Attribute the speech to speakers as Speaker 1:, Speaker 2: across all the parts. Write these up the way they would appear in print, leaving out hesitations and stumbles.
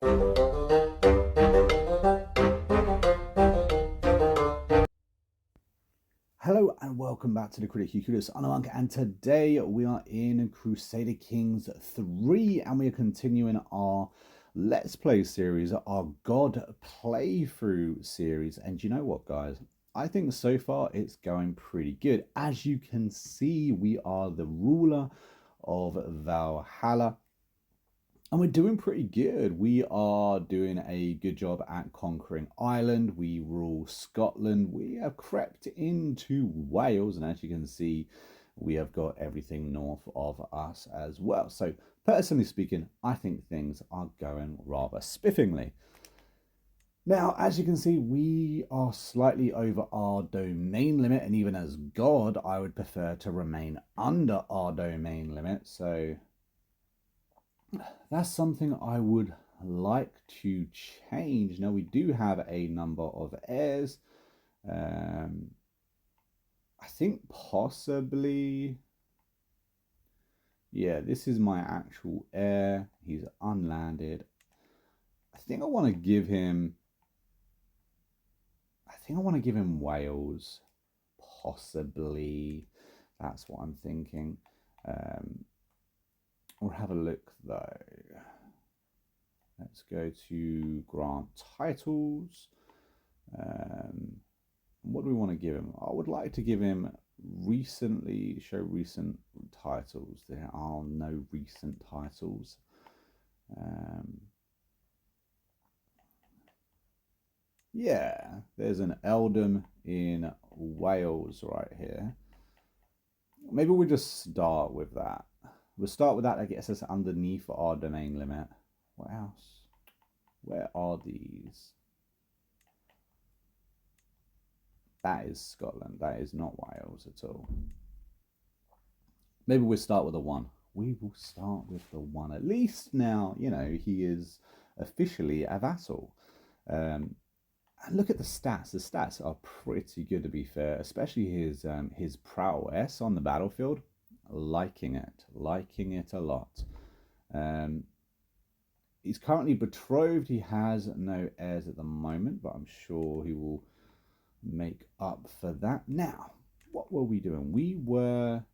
Speaker 1: Hello and welcome back to the Critically Clueless. I'm Monk, and today we are in Crusader Kings 3 and we are continuing our Let's Play series, our God playthrough series. And you know what, guys? I think so far it's going pretty good. As you can see, we are the ruler of Valhalla. And we're doing pretty good. We are doing a good job at conquering Ireland. We rule Scotland. We have crept into Wales. And as you can see, we have got everything north of us as well. So personally speaking, I think things are going rather spiffingly. Now, as you can see, we are slightly over our domain limit. And even as God, I would prefer to remain under our domain limit. So that's something I would like to change. Now, we do have a number of heirs. I think possibly, yeah, this is my actual heir. He's unlanded. I think I want to give him Wales, possibly. That's what I'm thinking. We'll have a look though. Let's go to grant titles. What do we want to give him? I would like to give him show recent titles. There are no recent titles. Yeah, there's an earldom in Wales right here. Maybe we'll just start with that. We'll start with that. That gets us underneath our domain limit. What else? Where are these? That is Scotland. That is not Wales at all. Maybe we'll start with a 1. We will start with the 1. At least now, you know, he is officially a vassal. And look at the stats. The stats are pretty good, to be fair, especially his prowess on the battlefield. Liking it a lot. He's currently betrothed. He has no heirs at the moment, but I'm sure he will make up for that. Now, what were we doing? We were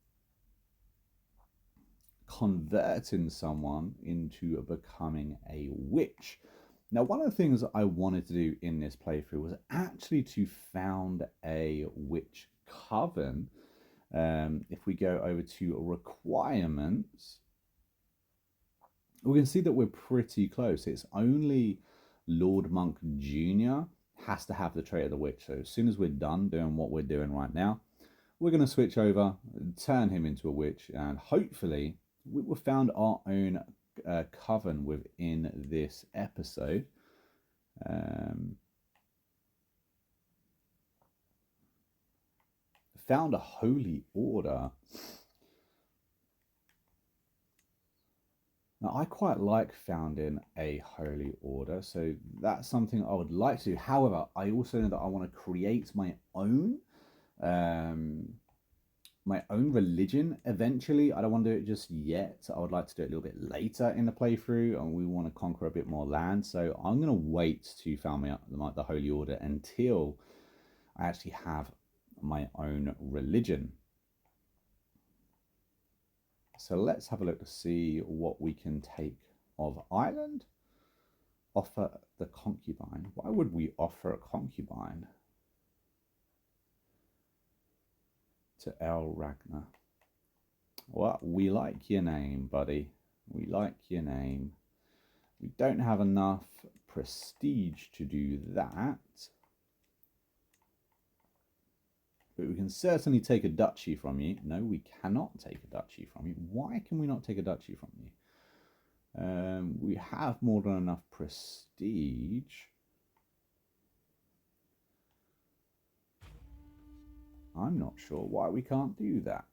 Speaker 1: converting someone into becoming a witch. Now, one of the things I wanted to do in this playthrough was actually to found a witch coven. If we go over to requirements, we can see that we're pretty close. It's only Lord Monk Jr. has to have the trait of the witch. So as soon as we're done doing what we're doing right now, we're going to switch over, turn him into a witch, and hopefully we will found our own coven within this episode. Found a holy order. Now, I quite like founding a holy order, so that's something I would like to do. However, I also know that I want to create my own religion eventually. I don't want to do it just yet. I would like to do it a little bit later in the playthrough, and we want to conquer a bit more land. So I'm going to wait to found the holy order until I actually have my own religion. So let's have a look to see what we can take of Ireland. Offer the concubine. Why would we offer a concubine to El Ragnar? Well, we like your name, buddy. We like your name. We don't have enough prestige to do that. But we can certainly take a duchy from you. No, we cannot take a duchy from you. Why can we not take a duchy from you? We have more than enough prestige. I'm not sure why we can't do that.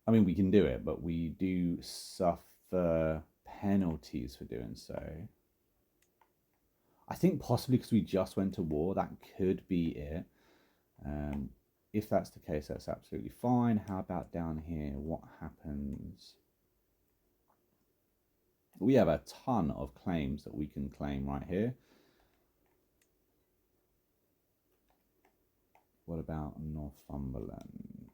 Speaker 1: I mean, we can do it, but we do suffer penalties for doing so. I think possibly because we just went to war, that could be it. If that's the case, that's absolutely fine. How about down here? What happens? We have a ton of claims that we can claim right here. What about Northumberland?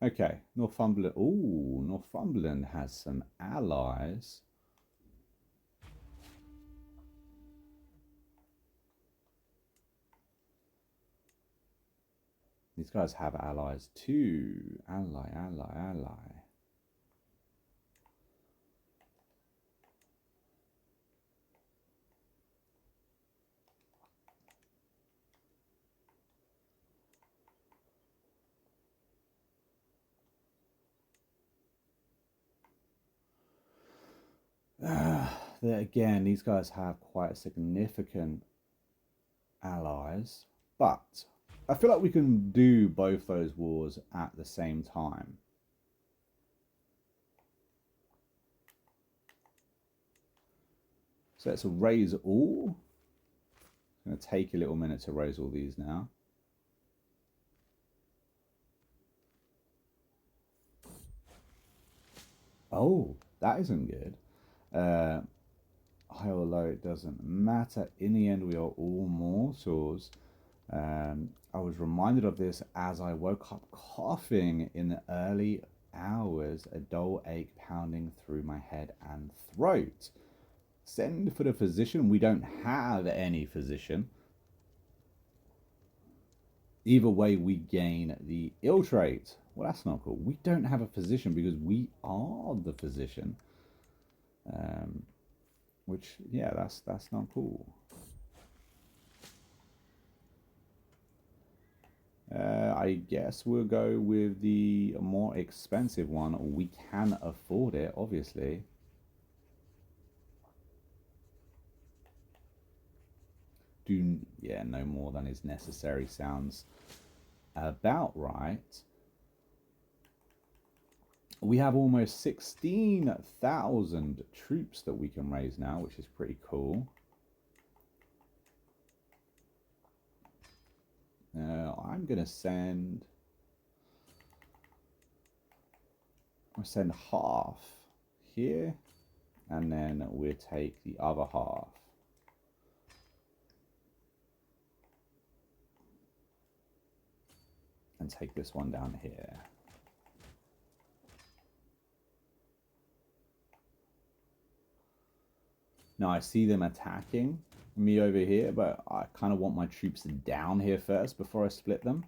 Speaker 1: Okay, Northumberland. Ooh, Northumberland has some allies. These guys have allies too. Ally, ally, ally. Again, these guys have quite significant allies, but I feel like we can do both those wars at the same time. So let's raise all. It's going to take a little minute to raise all these now. Oh, that isn't good. High or low, it doesn't matter. In the end, we are all mortals. I was reminded of this as I woke up coughing in the early hours, a dull ache pounding through my head and throat. Send for the physician. We don't have any physician. Either way, we gain the ill trait. Well, that's not cool. We don't have a physician because we are the physician. Which, yeah, that's not cool. I guess we'll go with the more expensive one. We can afford it, obviously. Yeah, no more than is necessary sounds about right. We have almost 16,000 troops that we can raise now, which is pretty cool. I'm going to send... I'll send half here, and then we'll take the other half. And take this one down here. Now I see them attacking me over here, but I kind of want my troops down here first before I split them.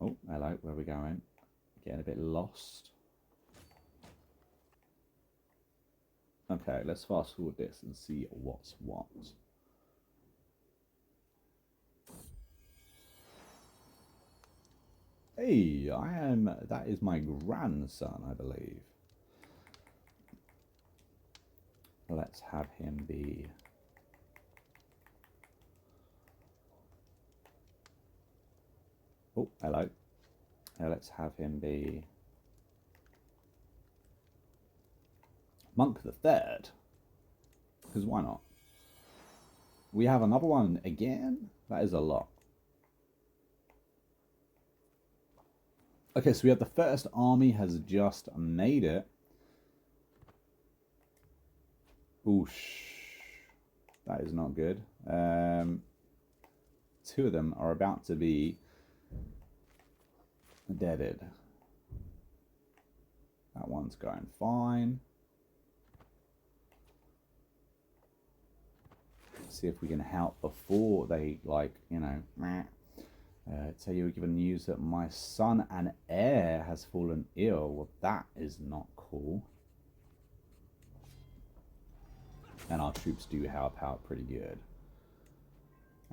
Speaker 1: Oh, hello, where are we going? Getting a bit lost. Okay, let's fast forward this and see what's what. Hey, that is my grandson, I believe. Let's have him be... Oh, hello. Let's have him be... Monk the Third. Because why not? We have another one again? That is a lot. Okay, so we have the first army has just made it. Oosh. That is not good. Two of them are about to be deaded. That one's going fine. See if we can help before they, like, you know, tell you, given news that my son and heir has fallen ill. Well, that is not cool. And our troops do help out pretty good.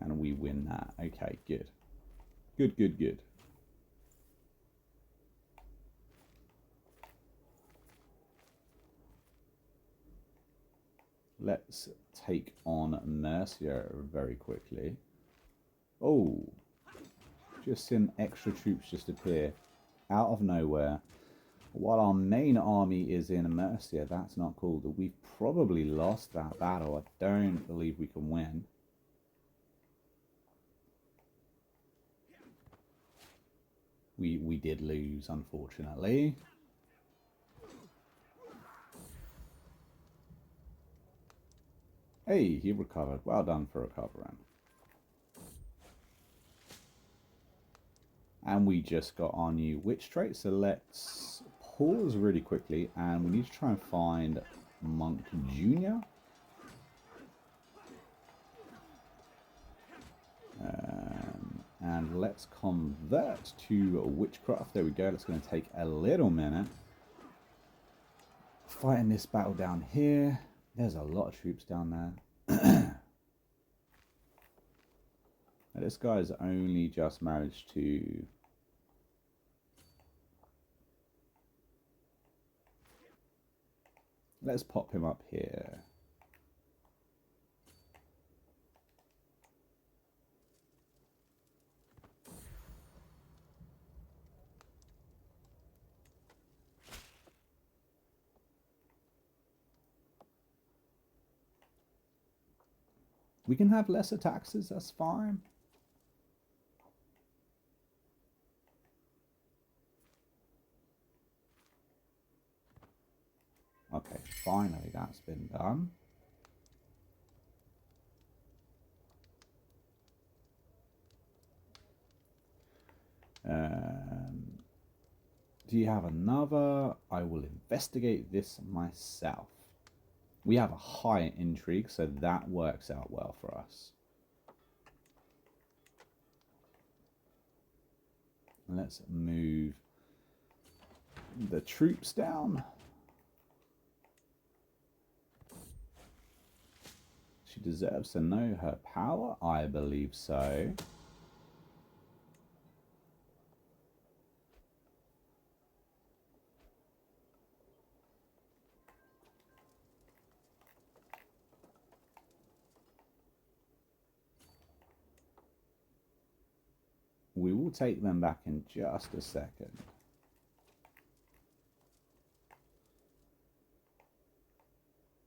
Speaker 1: And we win that. Okay, good. Good, good, good. Let's take on Mercia very quickly. Oh, just seen extra troops just appear out of nowhere. While our main army is in Mercia, that's not cool. We've probably lost that battle. I don't believe we can win. we did lose, unfortunately. Hey, he recovered. Well done for recovering. And we just got our new witch trait, so let's pause really quickly, and we need to try and find Monk Jr. And let's convert to Witchcraft. There we go. It's going to take a little minute. Fighting this battle down here. There's a lot of troops down there. This guy's only just managed to... Let's pop him up here. We can have lesser taxes, that's fine. Okay, finally that's been done. Do you have another? I will investigate this myself. We have a high intrigue, so that works out well for us. Let's move the troops down. She deserves to know her power? I believe so. We will take them back in just a second.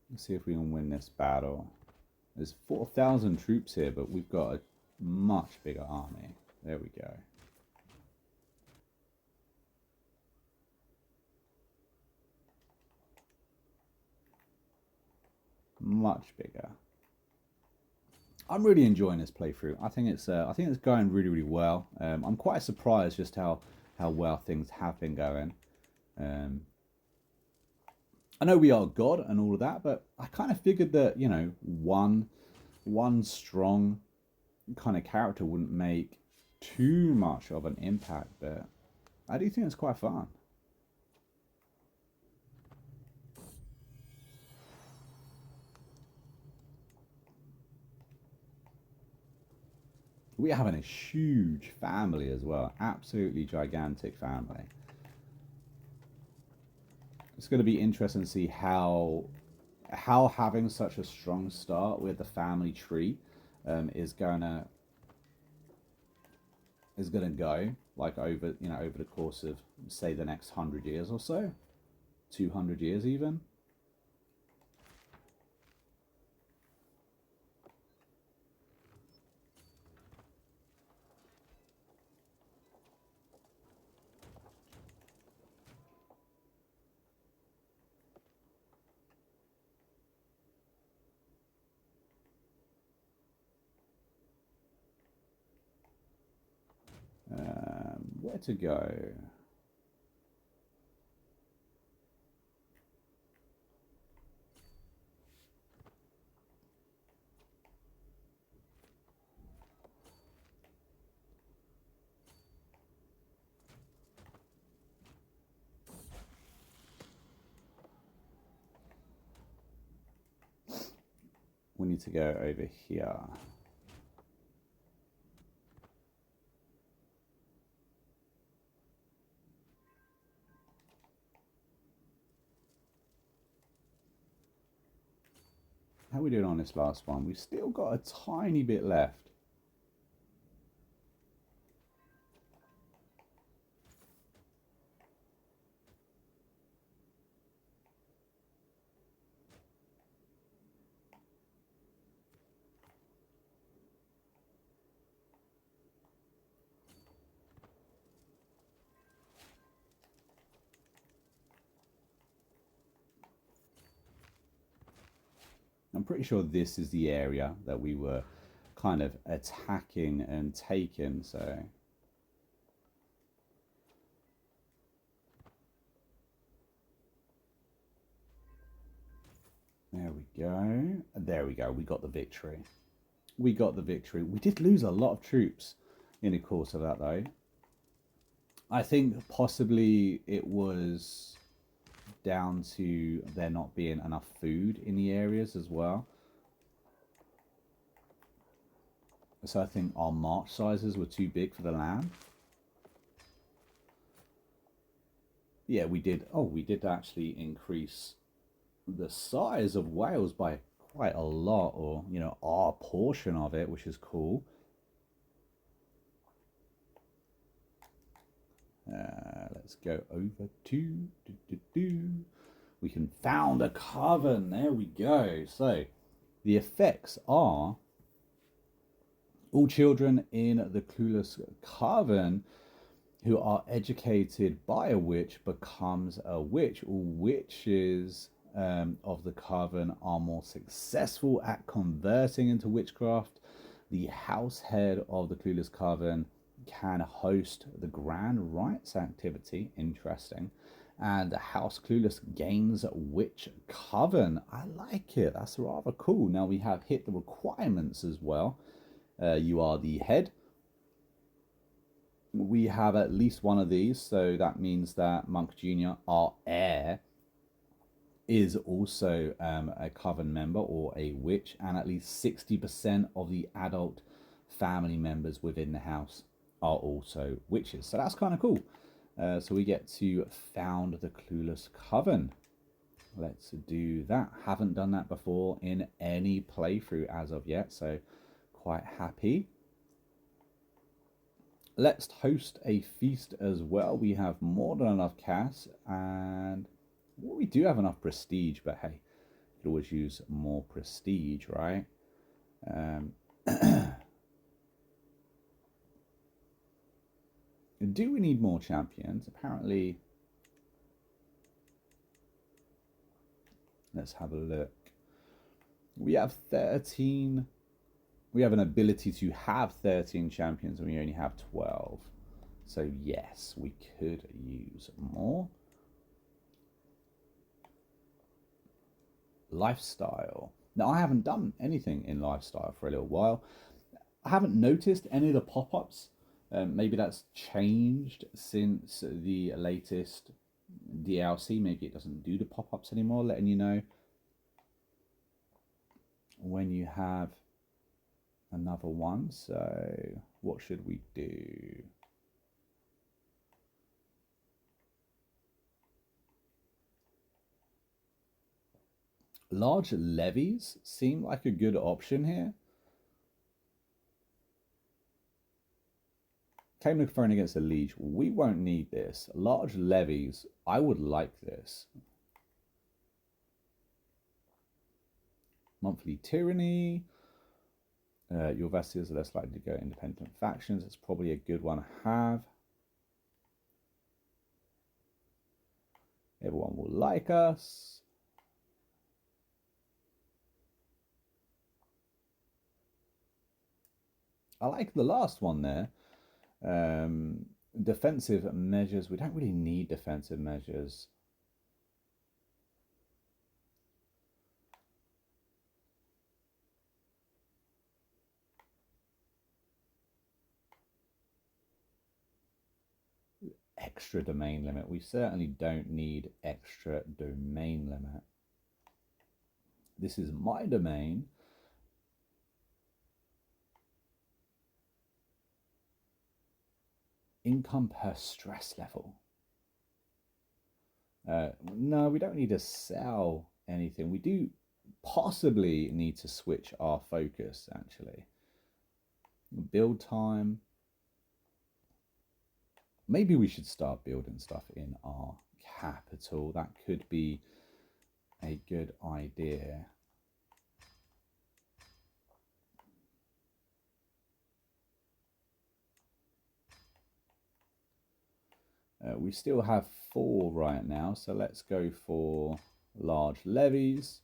Speaker 1: Let's see if we can win this battle. There's 4,000 troops here, but we've got a much bigger army. There we go. Much bigger. I'm really enjoying this playthrough. I think it's going really, really well. I'm quite surprised just how well things have been going. I know we are God and all of that, but I kind of figured that, you know, one strong kind of character wouldn't make too much of an impact, but I do think it's quite fun. We're having a huge family as well, absolutely gigantic family. It's going to be interesting to see how having such a strong start with the family tree is gonna go, like, over the course of, say, the next 100 years or so, 200 years even. Where to go? We need to go over here. How are we doing on this last one? We've still got a tiny bit left. I'm pretty sure this is the area that we were kind of attacking and taking, so... There we go. There we go. We got the victory. We got the victory. We did lose a lot of troops in the course of that, though. I think possibly it was down to there not being enough food in the areas as well. So I think our march sizes were too big for the land. Yeah, we did. Oh, we did actually increase the size of Wales by quite a lot, or, you know, our portion of it, which is cool. Let's go over to... We can found a coven. There we go. So the effects are all children in the Clueless Coven who are educated by a witch becomes a witch. All witches of the Coven are more successful at converting into witchcraft. The house head of the Clueless Coven can host the grand rites activity. Interesting. And the House Clueless gains Witch Coven. I like it. That's rather cool. Now we have hit the requirements as well. You are the head. We have at least one of these, so that means that Monk Jr., our heir, is also a Coven member or a witch, and at least 60% of the adult family members within the house are also witches. So that's kind of cool. So we get to found the Clueless Coven. Let's do that. Haven't done that before in any playthrough as of yet, so quite happy. Let's host a feast as well. We have more than enough cash, and well, we do have enough prestige, but hey, you could always use more prestige, right? Do we need more champions? Apparently, let's have a look. We have 13. We have an ability to have 13 champions, and we only have 12. So yes, we could use more. Lifestyle. Now, I haven't done anything in lifestyle for a little while. I haven't noticed any of the pop-ups. Maybe that's changed since the latest DLC. Maybe it doesn't do the pop-ups anymore, letting you know when you have another one. So what should we do? Large levies seem like a good option here. Claim the throne against a liege. We won't need this. Large levies. I would like this. Monthly tyranny. Your vassals are less likely to go independent factions. It's probably a good one to have. Everyone will like us. I like the last one there. Defensive measures. We don't really need defensive measures. Extra domain limit. We certainly don't need extra domain limit. This is my domain. Income per stress level. No, we don't need to sell anything. We do possibly need to switch our focus, actually. Build time. Maybe we should start building stuff in our capital. That could be a good idea. We still have 4 right now, so let's go for large levies.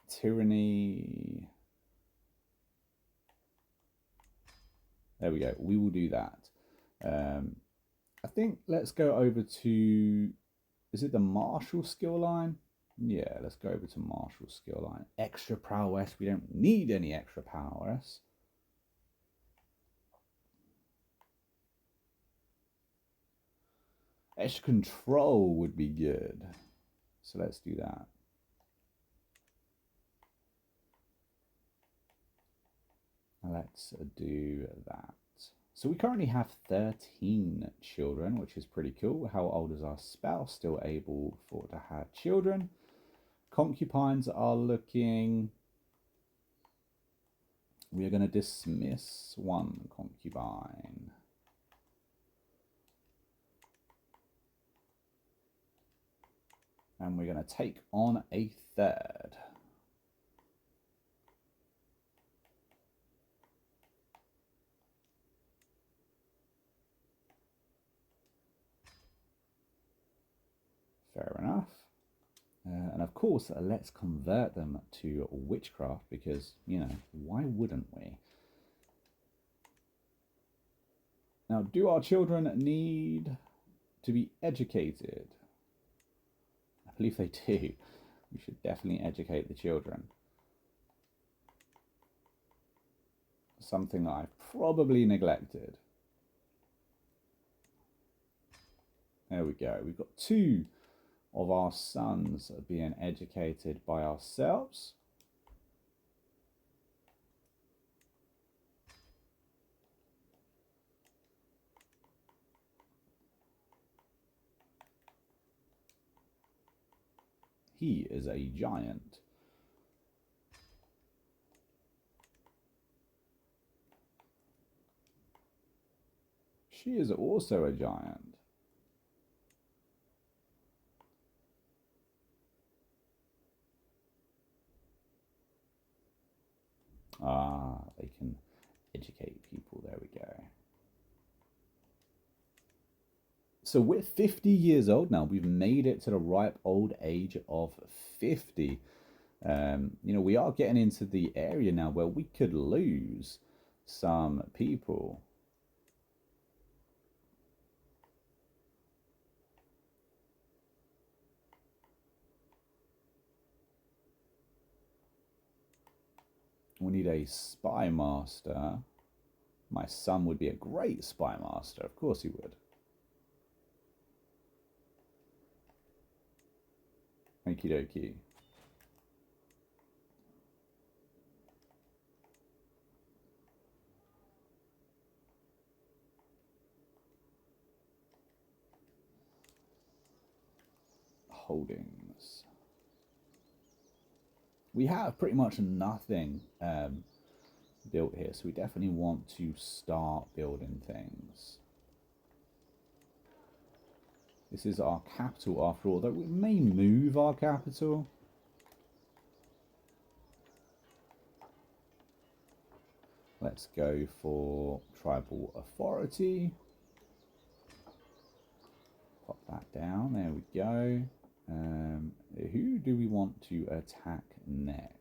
Speaker 1: Tyranny. There we go. We will do that. I think let's go over to, is it the martial skill line? Yeah, let's go over to martial skill line. Extra prowess. We don't need any extra prowess. Extra control would be good. So let's do that. Let's do that. So we currently have 13 children, which is pretty cool. How old is our spouse? Still able to have children. Concubines are looking... We are going to dismiss one concubine. And we're going to take on a third. Fair enough. And of course, let's convert them to witchcraft because, you know, why wouldn't we? Now, do our children need to be educated? I believe they do. We should definitely educate the children. Something that I've probably neglected. There we go. We've got 2 of our sons being educated by ourselves. He is a giant. She is also a giant. Ah, they can educate people. There we go. So we're 50 years old now. We've made it to the ripe old age of 50. You know, we are getting into the area now where we could lose some people. We need a spy master. My son would be a great spy master. Of course he would. Okie dokie. Holdings. We have pretty much nothing built here, so we definitely want to start building things. This is our capital after all, though we may move our capital. Let's go for tribal authority. Pop that down, there we go. Who do we want to attack next?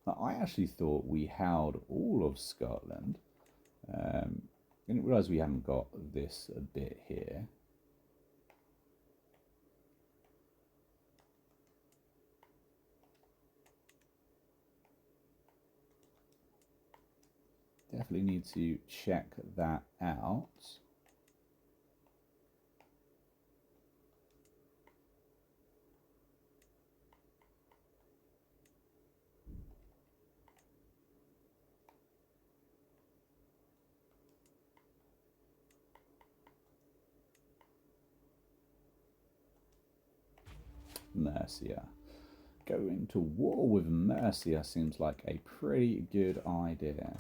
Speaker 1: Now, I actually thought we held all of Scotland. I didn't realise we haven't got this bit here. Definitely need to check that out. Mercia. Going to war with Mercia seems like a pretty good idea.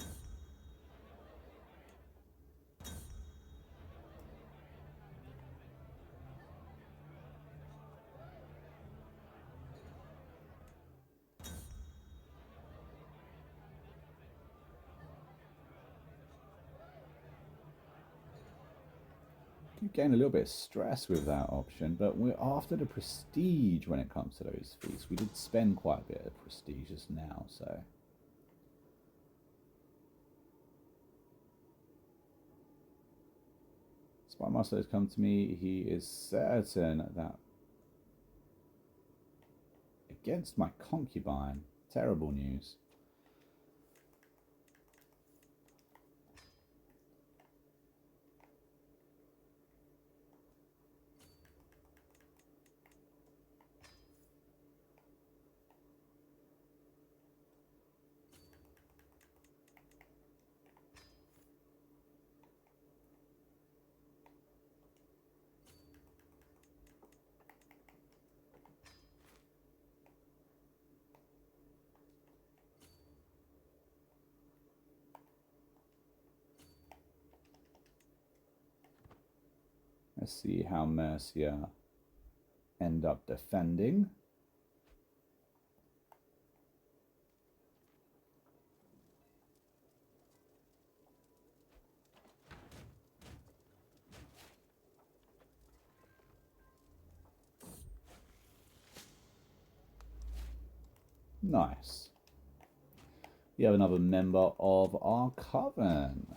Speaker 1: keep getting a little bit of stress with that option, but we're after the prestige when it comes to those feats. We did spend quite a bit of prestige just now, so... Spy Master has come to me. He is certain that... Against my concubine. Terrible news. Let's see how Mercia end up defending. Nice. You have another member of our Coven.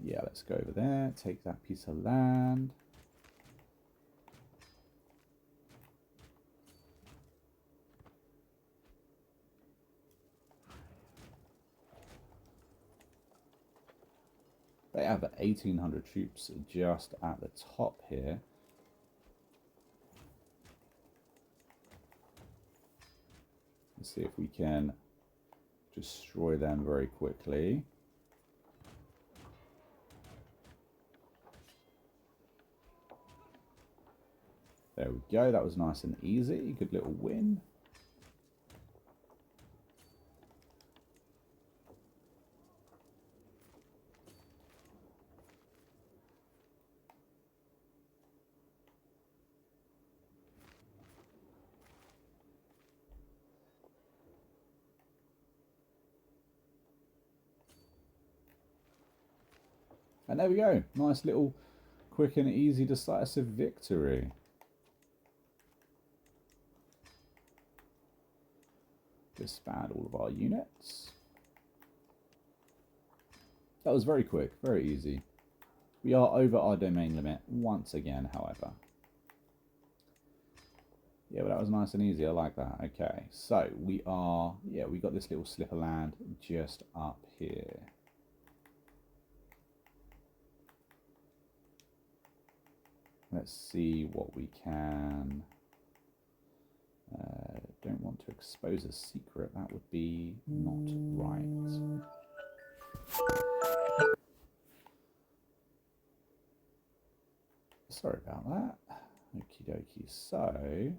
Speaker 1: Yeah, let's go over there, take that piece of land. They have 1,800 troops just at the top here. Let's see if we can destroy them very quickly. There we go, that was nice and easy. Good little win. And there we go. Nice little quick and easy decisive victory. Disband all of our units. That was very quick, very easy. We are over our domain limit once again, however. Yeah, but that was nice and easy. I like that. Okay, so we are... Yeah, we got this little slip of land just up here. Let's see what we can... don't want to expose a secret. That would be not right. Sorry about that. Okie dokie. So,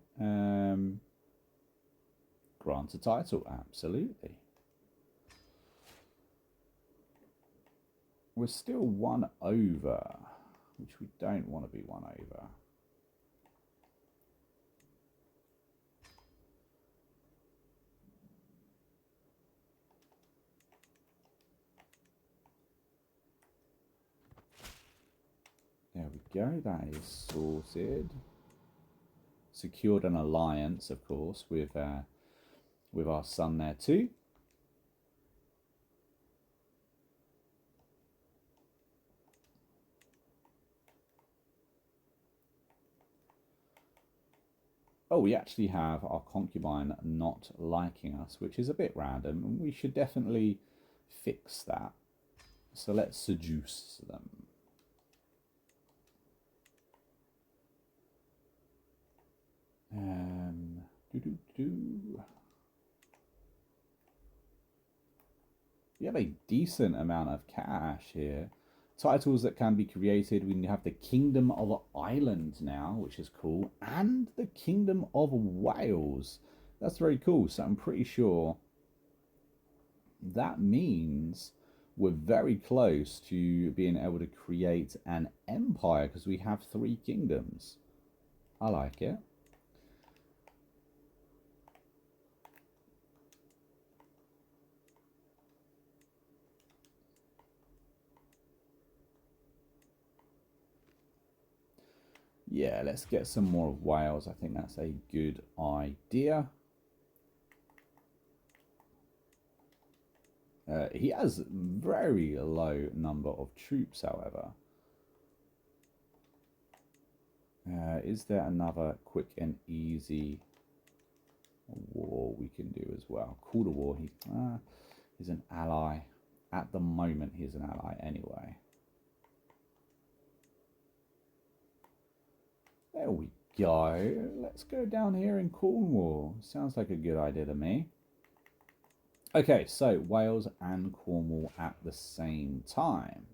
Speaker 1: grant a title. Absolutely. We're still one over, which we don't want to be one over. There we go, that is sorted. Secured an alliance, of course, with our son there too. Oh, we actually have our concubine not liking us, which is a bit random, and we should definitely fix that. So let's seduce them. We have a decent amount of cash here. Titles that can be created. We have the Kingdom of Ireland now, which is cool, and the Kingdom of Wales. That's very cool. So I'm pretty sure that means we're very close to being able to create an empire because we have 3 kingdoms. I like it. Yeah, let's get some more of Wales. I think that's a good idea. He has very low number of troops, however. Is there another quick and easy war we can do as well? Call the war. He's an ally. At the moment, he's an ally anyway. There we go. Let's go down here in Cornwall. Sounds like a good idea to me. Okay, so Wales and Cornwall at the same time.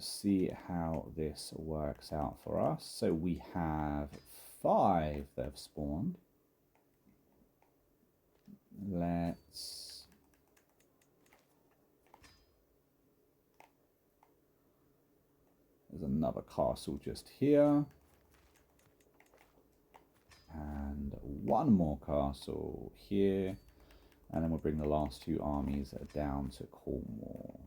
Speaker 1: See how this works out for us. So we have 5 that have spawned. There's another castle just here. And one more castle here. And then we'll bring the last 2 armies down to Cornwall.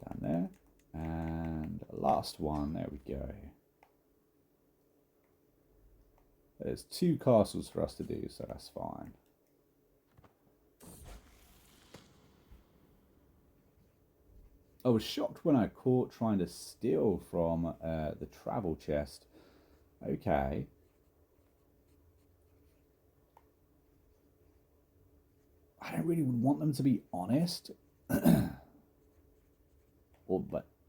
Speaker 1: Down there. And last one, there we go. There's 2 castles for us to do, so that's fine. I was shocked when I caught trying to steal from the travel chest. Okay. I don't really want them to be honest. But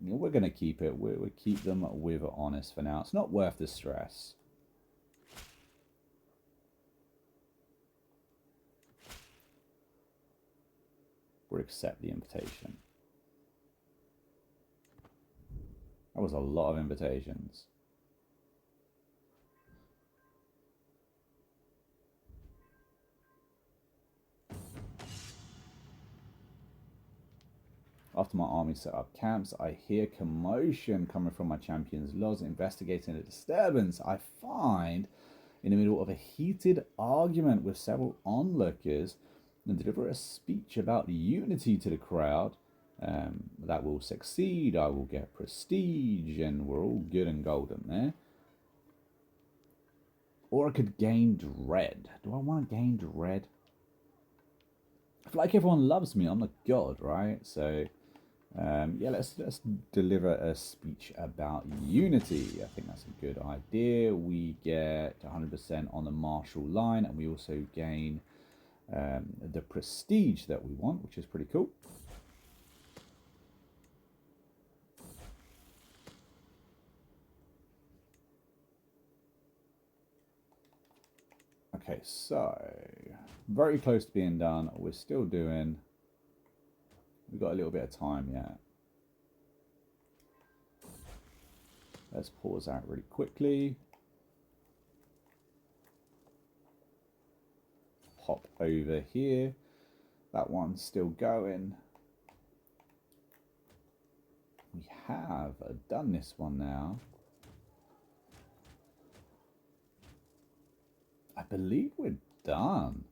Speaker 1: you know, we're going to keep it. We'll keep them with honest for now. It's not worth the stress. We'll accept the invitation. That was a lot of invitations. After my army set up camps, I hear commotion coming from my champion's lodge. Investigating a disturbance, I find in the middle of a heated argument with several onlookers and deliver a speech about unity to the crowd. That will succeed, I will get prestige, and we're all good and golden there. Or I could gain dread. Do I want to gain dread? I feel like everyone loves me. I'm a god, right? So, yeah, let's deliver a speech about unity. I think that's a good idea. We get 100% on the martial line, and we also gain the prestige that we want, which is pretty cool. Okay, so very close to being done. We're still doing. We've got a little bit of time yet. Let's pause out really quickly. Hop over here. That one's still going. We have done this one now. I believe we're done.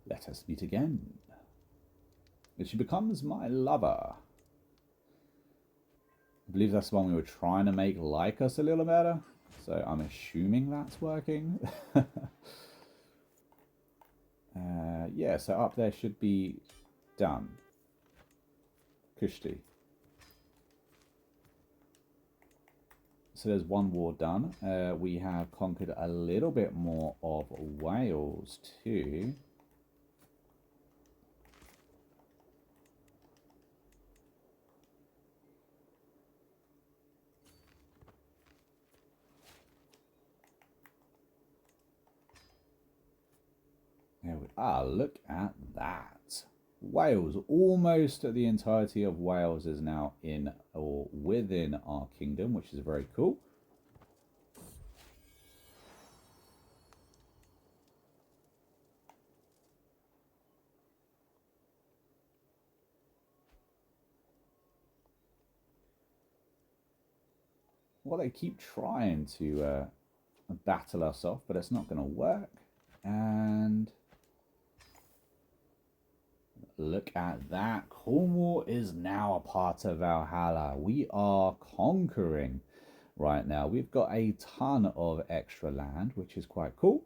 Speaker 1: Let us meet again. And she becomes my lover. I believe that's the one we were trying to make like us a little better. So I'm assuming that's working. Yeah, so up there should be done. Kushti. So there's one war done. We have conquered a little bit more of Wales too. There we are. Look at that. Wales, almost the entirety of Wales is now in or within our kingdom, which is very cool. Well, they keep trying to battle us off, but it's not going to work. And look at that. Cornwall is now a part of Valhalla. We are conquering right now. We've got a ton of extra land, which is quite cool.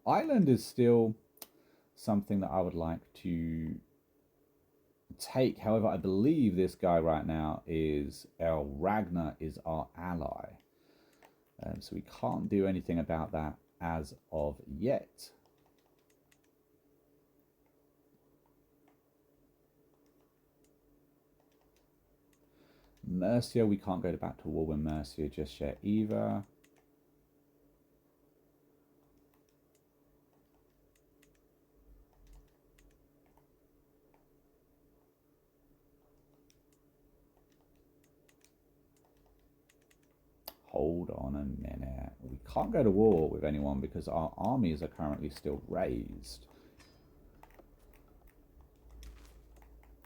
Speaker 1: Ireland is still something that I would like to take. However, I believe this guy right now is El Ragnar is our ally. So we can't do anything about that as of yet. Mercia, we can't go back to war with Mercia just yet either. Hold on a minute. We can't go to war with anyone because our armies are currently still raised.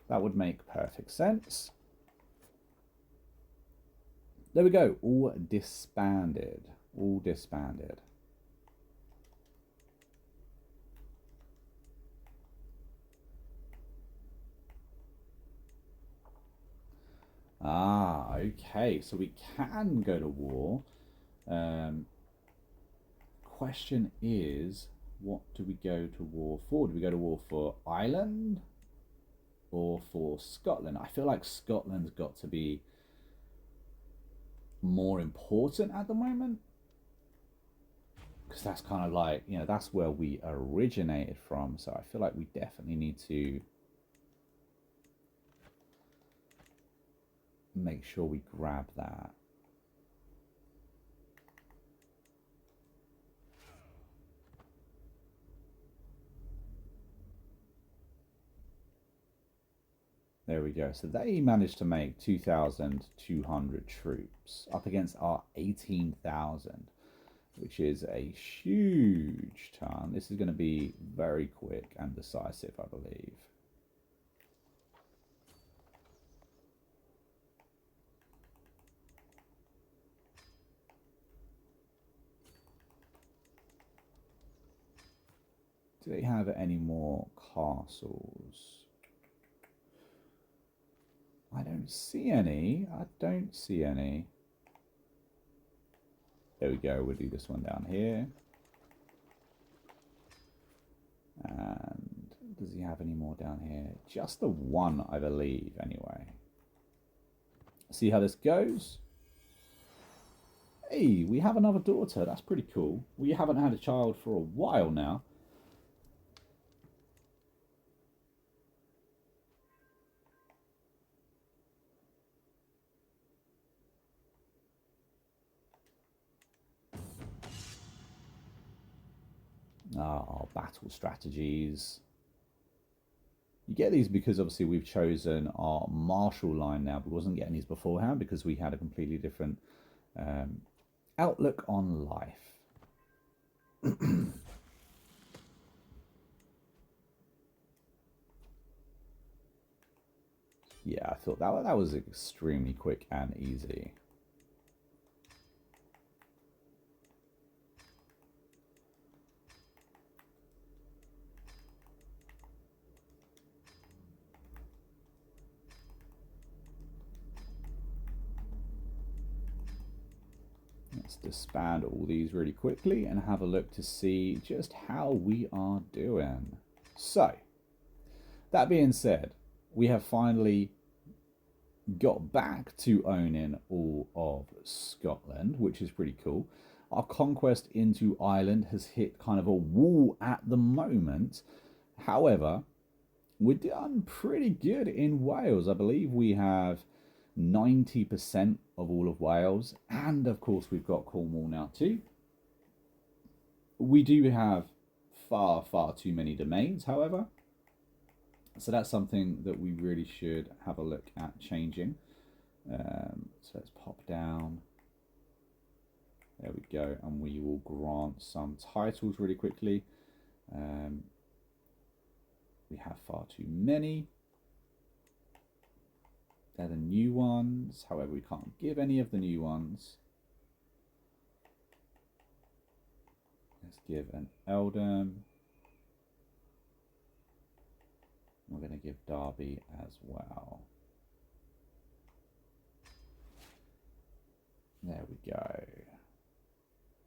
Speaker 1: That would make perfect sense. There we go. All disbanded. All disbanded. Ah, okay. So we can go to war. Question is, what do we go to war for? Do we go to war for Ireland or for Scotland? I feel like Scotland's got to be more important at the moment, because that's kind of like, you know, that's where we originated from. So I feel like we definitely need to make sure we grab that. There we go. So they managed to make 2,200 troops up against our 18,000, which is a huge turn. This is going to be very quick and decisive, I believe. Do they have any more castles? I don't see any. I don't see any. There we go. We'll do this one down here. And does he have any more down here? Just the one, I believe, anyway. See how this goes. Hey, we have another daughter. That's pretty cool. We haven't had a child for a while now. Our battle strategies. You get these because obviously we've chosen our martial line now. We wasn't getting these beforehand because we had a completely different outlook on life. Yeah, I thought that was extremely quick and easy. Let's disband all these really quickly and have a look to see just how we are doing. So, that being said, we have finally got back to owning all of Scotland, which is pretty cool. Our conquest into Ireland has hit kind of a wall at the moment. However, we're done pretty good in Wales. I believe we have 90% of all of Wales, and of course we've got Cornwall now too. We do have far too many domains, however, so that's something that we really should have a look at changing. So let's pop down. There we go, and we will grant some titles really quickly. We have far too many. They're the new ones. However, we can't give any of the new ones. Let's give an Eldam. We're going to give Darby as well. There we go.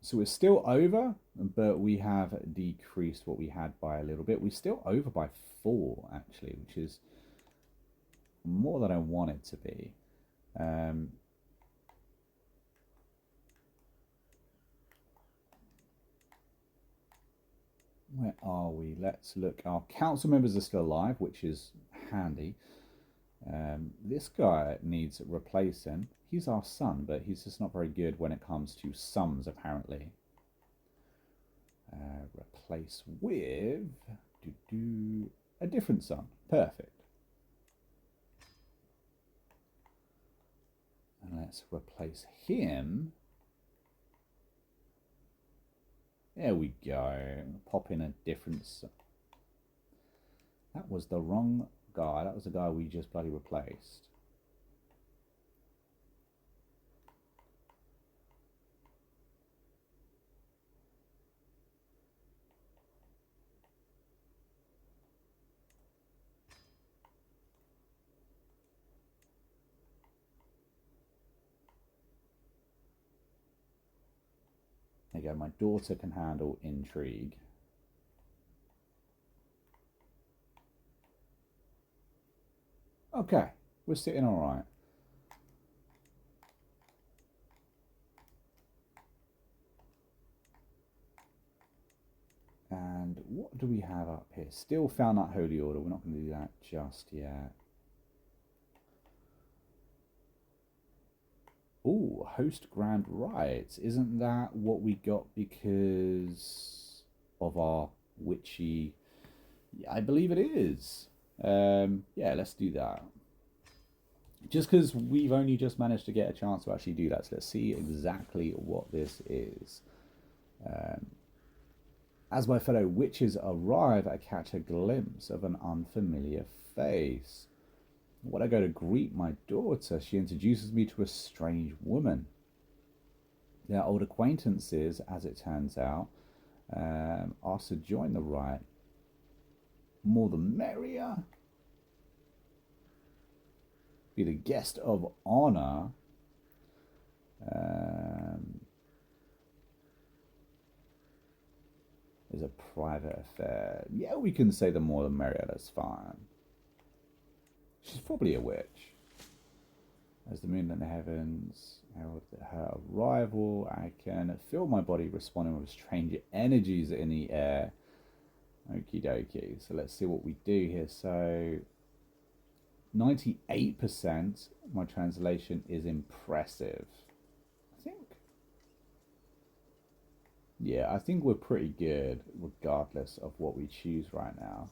Speaker 1: So we're still over, but we have decreased what we had by a little bit. We're still over by 4, actually, which is more than I want it to be. Where are we? Let's look. Our council members are still alive, which is handy. This guy needs replacing. He's our son, but he's just not very good when it comes to sums, apparently. Replace with a different son. Perfect. And let's replace him. There we go. Pop in a different son. That was the wrong guy. That was the guy we just bloody replaced. There you go. My daughter can handle intrigue. Okay, we're sitting all right. And what do we have up here? Still found that holy order. We're not going to do that just yet. Oh, host grand rites. Isn't that what we got because of our witchy? Yeah, I believe it is. Yeah, let's do that. Just because we've only just managed to get a chance to actually do that. So let's see exactly what this is. As my fellow witches arrive, I catch a glimpse of an unfamiliar face. When I go to greet my daughter, she introduces me to a strange woman. They're old acquaintances, as it turns out. Asked to join the rite. More the merrier. Be the guest of honor. Is a private affair. Yeah, we can say the more the merrier, that's fine. She's probably a witch. As the moon in the heavens herald her arrival, I can feel my body responding with strange energies in the air. Okie dokie. So let's see what we do here. So 98%, my translation is impressive. Yeah, I think we're pretty good regardless of what we choose right now.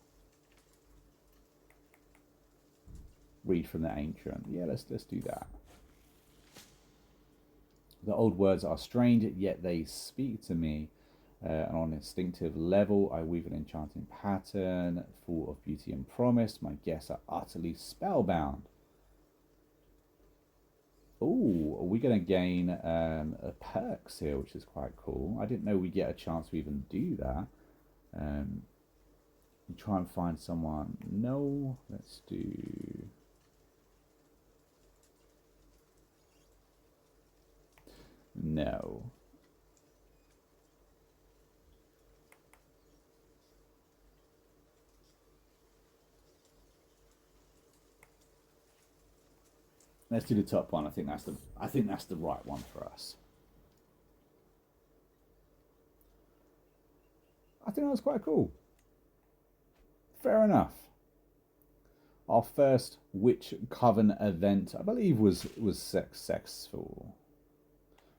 Speaker 1: Read from the ancient. Yeah, let's do that. The old words are strange, yet they speak to me. And on an instinctive level, I weave an enchanting pattern full of beauty and promise. My guests are utterly spellbound. Oh, we're going to gain a perks here, which is quite cool. I didn't know we get a chance to even do that. Try and find someone. No, let's do... No. Let's do the top one. I think that's the right one for us. I think that was quite cool. Fair enough. Our first Witch Coven event, I believe, was successful.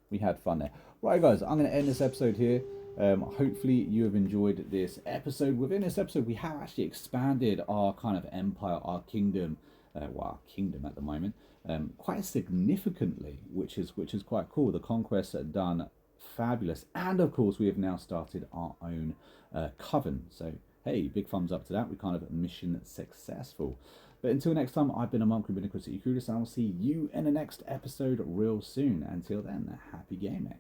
Speaker 1: We had fun there. Right, guys, I'm going to end this episode here. Hopefully you have enjoyed this episode. Within this episode, we have actually expanded our kind of empire, our kingdom, our kingdom at the moment, quite significantly, which is quite cool. The conquests are done fabulous, and of course we have now started our own coven. So hey, big thumbs up to that. We kind of mission successful. But until next time, I've been a monk, we've been a Critically Clueless, and I will see you in the next episode real soon. Until then, happy gaming.